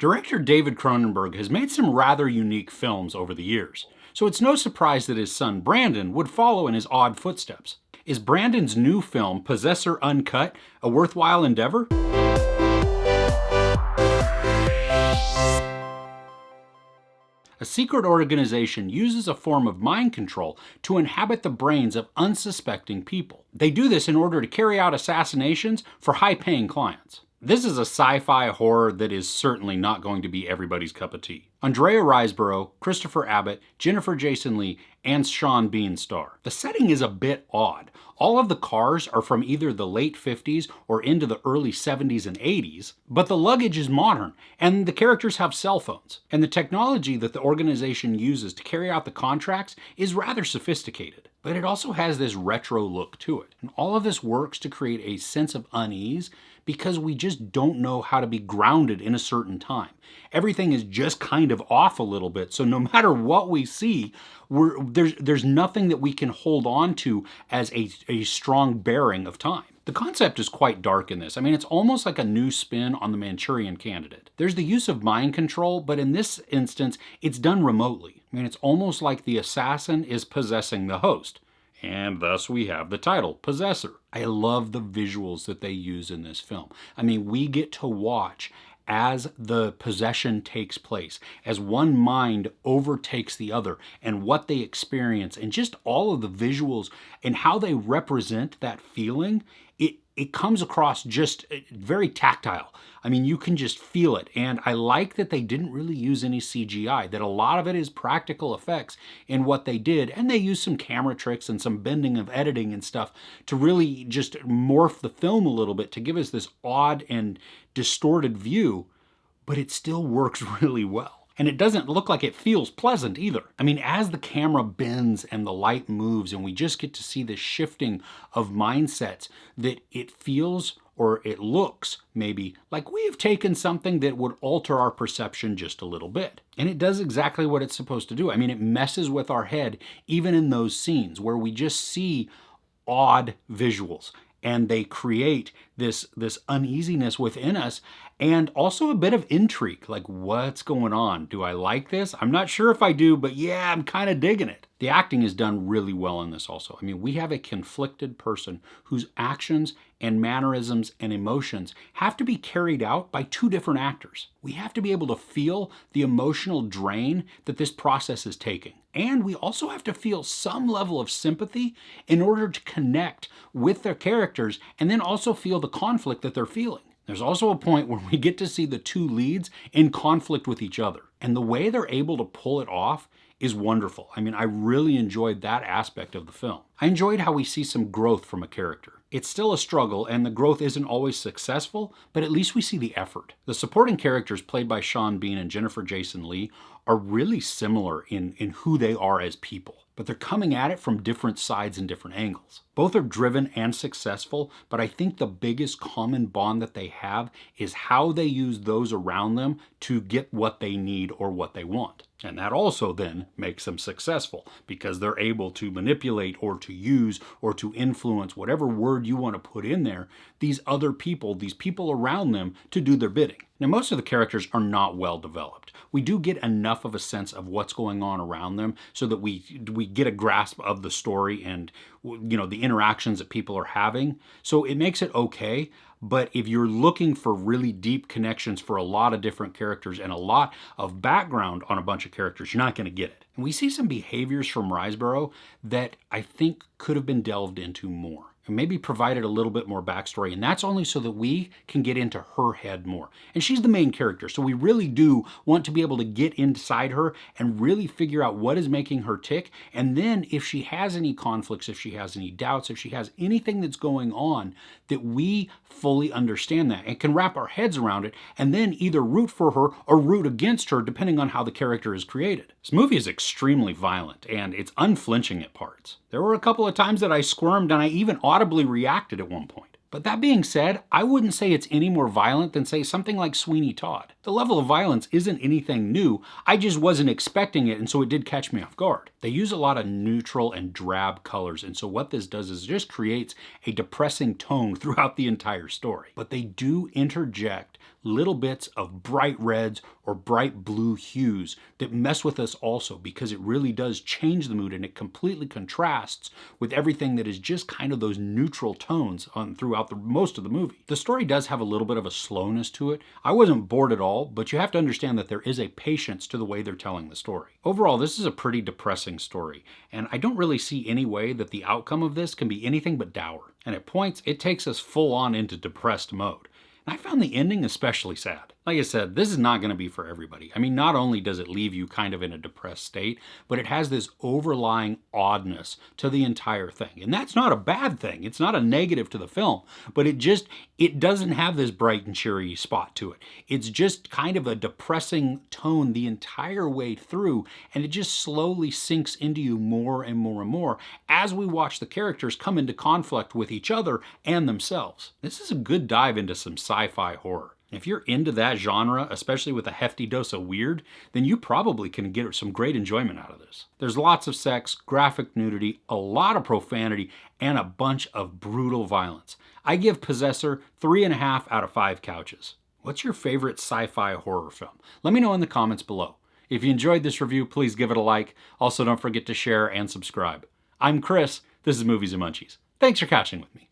Director David Cronenberg has made some rather unique films over the years, so it's no surprise that his son Brandon would follow in his odd footsteps. Is Brandon's new film, Possessor Uncut, a worthwhile endeavor? A secret organization uses a form of mind control to inhabit the brains of unsuspecting people. They do this in order to carry out assassinations for high-paying clients. This is a sci-fi horror that is certainly not going to be everybody's cup of tea. Andrea Riseborough, Christopher Abbott, Jennifer Jason Leigh, and Sean Bean star. The setting is a bit odd. All of the cars are from either the late 50s or into the early 70s and 80s, but the luggage is modern, and the characters have cell phones. And the technology that the organization uses to carry out the contracts is rather sophisticated. But it also has this retro look to it. And all of this works to create a sense of unease because we just don't know how to be grounded in a certain time. Everything is just kind of off a little bit, so no matter what we see, there's nothing that we can hold on to as a strong bearing of time. The concept is quite dark in this. I mean, it's almost like a new spin on the Manchurian Candidate. There's the use of mind control, but in this instance, it's done remotely. I mean, it's almost like the assassin is possessing the host. And thus we have the title, Possessor. I love the visuals that they use in this film. I mean, we get to watch as the possession takes place, as one mind overtakes the other, and what they experience, and just all of the visuals and how they represent that feeling. It comes across just very tactile. I mean, you can just feel it. And I like that they didn't really use any CGI, that a lot of it is practical effects in what they did. And they used some camera tricks and some bending of editing and stuff to really just morph the film a little bit to give us this odd and distorted view, but it still works really well. And it doesn't look like it feels pleasant either. I mean, as the camera bends and the light moves and we just get to see this shifting of mindsets, that it feels, or it looks maybe, like we have taken something that would alter our perception just a little bit. And it does exactly what it's supposed to do. I mean, it messes with our head even in those scenes where we just see odd visuals. And they create this uneasiness within us, and also a bit of intrigue, like what's going on? Do I like this? I'm not sure if I do, but yeah, I'm kind of digging it. The acting is done really well in this also. I mean, we have a conflicted person whose actions and mannerisms and emotions have to be carried out by two different actors. We have to be able to feel the emotional drain that this process is taking. And we also have to feel some level of sympathy in order to connect with their characters and then also feel the conflict that they're feeling. There's also a point where we get to see the two leads in conflict with each other. And the way they're able to pull it off is wonderful. I mean, I really enjoyed that aspect of the film. I enjoyed how we see some growth from a character. It's still a struggle, and the growth isn't always successful, but at least we see the effort. The supporting characters played by Sean Bean and Jennifer Jason Leigh are really similar in who they are as people, but they're coming at it from different sides and different angles. Both are driven and successful, but I think the biggest common bond that they have is how they use those around them to get what they need or what they want. And that also then makes them successful because they're able to manipulate or to use or to influence, whatever word you want to put in there, these other people, these people around them, to do their bidding. Now, most of the characters are not well developed. We do get enough of a sense of what's going on around them so that we get a grasp of the story and, you know, the interactions that people are having. So it makes it okay. But if you're looking for really deep connections for a lot of different characters and a lot of background on a bunch of characters, you're not going to get it. And we see some behaviors from Riseborough that I think could have been delved into more. And maybe provided a little bit more backstory, and that's only so that we can get into her head more. And she's the main character, so we really do want to be able to get inside her and really figure out what is making her tick, and then if she has any conflicts, if she has any doubts, if she has anything that's going on, that we fully understand that and can wrap our heads around it, and then either root for her or root against her, depending on how the character is created. This movie is extremely violent, and it's unflinching at parts. There were a couple of times that I squirmed, and I even audibly reacted at one point. But that being said, I wouldn't say it's any more violent than, say, something like Sweeney Todd. The level of violence isn't anything new, I just wasn't expecting it, and so it did catch me off guard. They use a lot of neutral and drab colors, and so what this does is it just creates a depressing tone throughout the entire story. But they do interject little bits of bright reds or bright blue hues that mess with us also, because it really does change the mood and it completely contrasts with everything that is just kind of those neutral tones throughout most of the movie. The story does have a little bit of a slowness to it. I wasn't bored at all, but you have to understand that there is a patience to the way they're telling the story. Overall, this is a pretty depressing story, and I don't really see any way that the outcome of this can be anything but dour. And at points, it takes us full on into depressed mode. And I found the ending especially sad. Like I said, this is not going to be for everybody. I mean, not only does it leave you kind of in a depressed state, but it has this overlying oddness to the entire thing. And that's not a bad thing. It's not a negative to the film, but it doesn't have this bright and cheery spot to it. It's just kind of a depressing tone the entire way through, and it just slowly sinks into you more and more and more as we watch the characters come into conflict with each other and themselves. This is a good dive into some sci-fi horror. If you're into that genre, especially with a hefty dose of weird, then you probably can get some great enjoyment out of this. There's lots of sex, graphic nudity, a lot of profanity, and a bunch of brutal violence. I give Possessor 3.5 out of 5 couches. What's your favorite sci-fi horror film? Let me know in the comments below. If you enjoyed this review, please give it a like. Also, don't forget to share and subscribe. I'm Chris. This is Movies and Munchies. Thanks for catching with me.